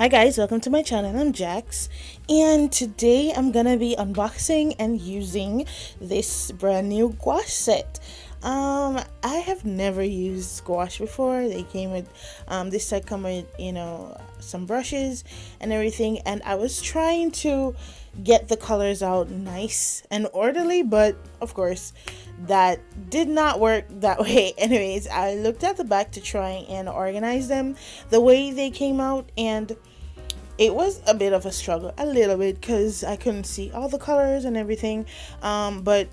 Hi guys, welcome to my channel. I'm Jax, and today I'm gonna be unboxing and using this brand new gouache set. I have never used gouache before. They came with this set come with some brushes and everything, and I was trying to get the colors out nice and orderly, but of course that did not work that way. Anyways, I looked at the back to try and organize them the way they came out, and it was a bit of a struggle, a little bit, because I couldn't see all the colors and everything. But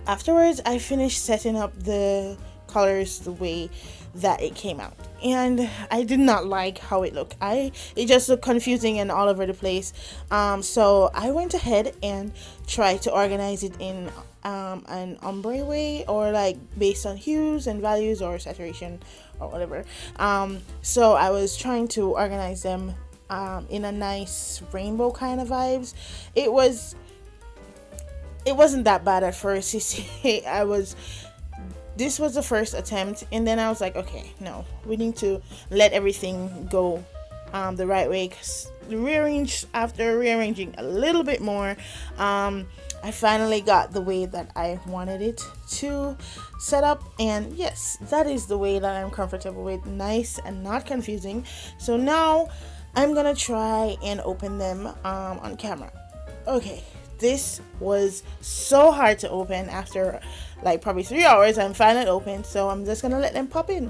afterwards I finished setting up the colors the way that it came out, and I did not like how it looked. It just looked confusing and all over the place. So I went ahead and tried to organize it in an ombre way, or like based on hues and values or saturation or whatever. So I was trying to organize them in a nice rainbow kind of vibes. It wasn't that bad at first. You see, this was the first attempt, and then I was like, okay, no, we need to let everything go the right way, because after rearranging a little bit more, I finally got the way that I wanted it to set up, and yes, that is the way that I'm comfortable with, nice and not confusing. So now I'm gonna try and open them on camera. Okay, this was so hard to open. After like probably 3 hours, I'm finally open, so I'm just gonna let them pop in.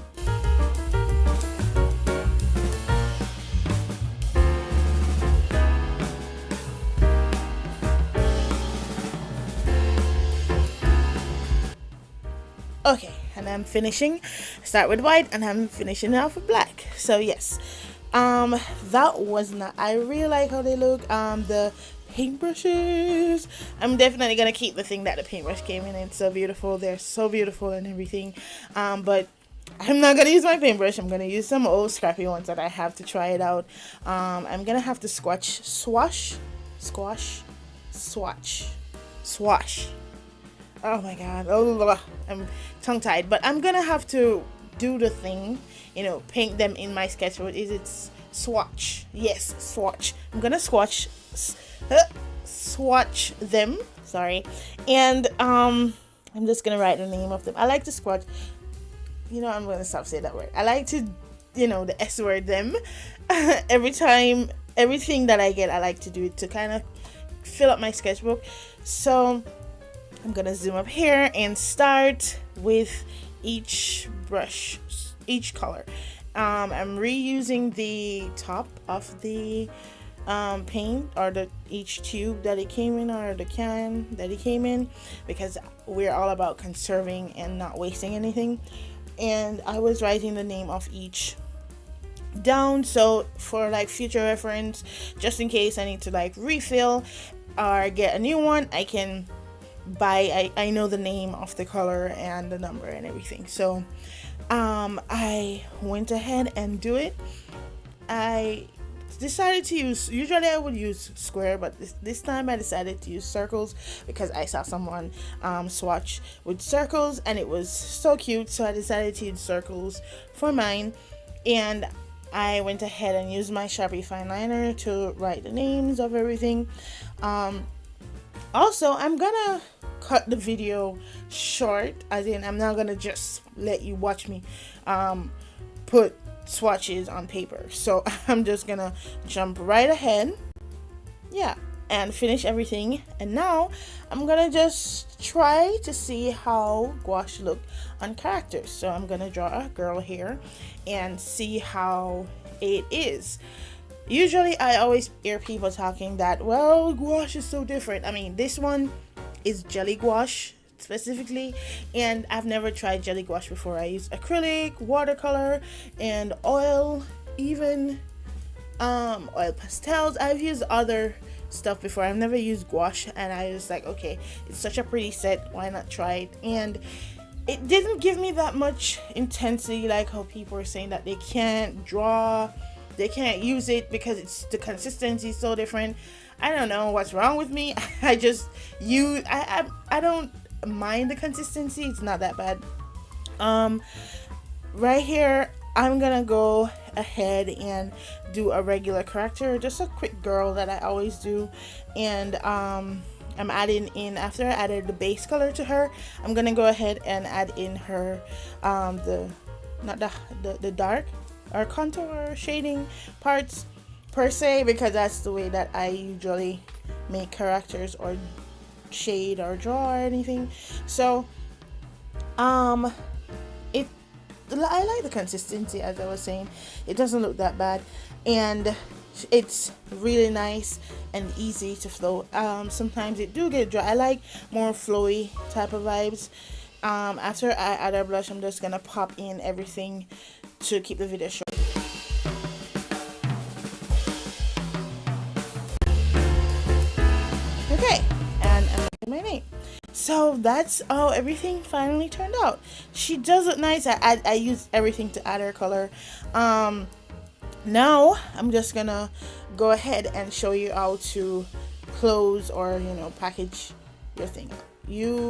Okay, and I'm finishing. Start with white, and I'm finishing off with black. So yes, that was not. I really like how they look. The paintbrushes. I'm definitely gonna keep the thing that the paintbrush came in. It's so beautiful. They're so beautiful and everything. But I'm not gonna use my paintbrush. I'm gonna use some old scrappy ones that I have to try it out. I'm gonna have to swatch. Oh my god. Oh, I'm tongue tied. But I'm gonna have to do the thing, paint them in my sketchbook. Is it swatch? Yes, swatch. I'm gonna swatch them. Sorry. And I'm just gonna write the name of them. I like to swatch. I'm gonna stop saying that word. I like to, the S word them. Everything that I get, I like to do it to kind of fill up my sketchbook. So I'm gonna zoom up here and start with each brush, each color. I'm reusing the top of the paint, or each tube that it came in, or the can that it came in, because we're all about conserving and not wasting anything. And I was writing the name of each down, so for like future reference, just in case I need to like refill or get a new one, I can buy. I know the name of the color and the number and everything. So I went ahead and do it. I decided to use, usually I would use square, but this time I decided to use circles, because I saw someone swatch with circles and it was so cute, so I decided to use circles for mine. And I went ahead and used my Sharpie fine liner to write the names of everything. Also, I'm gonna cut the video short, as in I'm not gonna just let you watch me put swatches on paper. So I'm just gonna jump right ahead, and finish everything. And now I'm gonna just try to see how gouache look on characters. So I'm gonna draw a girl here and see how it is. Usually I always hear people talking that, well, gouache is so different. I mean, this one is jelly gouache specifically, and I've never tried jelly gouache before. I use acrylic, watercolor, and oil, even oil pastels. I've used other stuff before. I've never used gouache, and I was like, okay, it's such a pretty set, why not try it? And it didn't give me that much intensity, like how people are saying that they can't draw, they can't use it because the consistency is so different. I don't know what's wrong with me. I don't mind the consistency. It's not that bad. Right here I'm gonna go ahead and do a regular character, just a quick girl that I always do. And I'm adding in, after I added the base color to her, I'm gonna go ahead and add in her the not the dark or contour shading parts per se, because that's the way that I usually make characters or shade or draw or anything. So it I like the consistency, as I was saying. It doesn't look that bad, and it's really nice and easy to flow. Sometimes it do get dry. I like more flowy type of vibes. After I add our blush, I'm just gonna pop in everything to keep the video short. Okay, and I'm making my name. So that's how everything finally turned out. She does look nice. I used everything to add her color. Now I'm just gonna go ahead and show you how to close or package your thing up.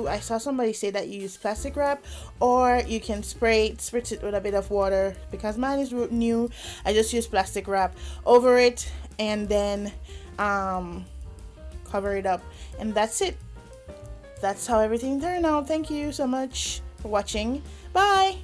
I saw somebody say that you use plastic wrap, or you can spritz it with a bit of water. Because mine is new, I just use plastic wrap over it and then cover it up, and that's it. That's how everything turned out. Thank you so much for watching. Bye.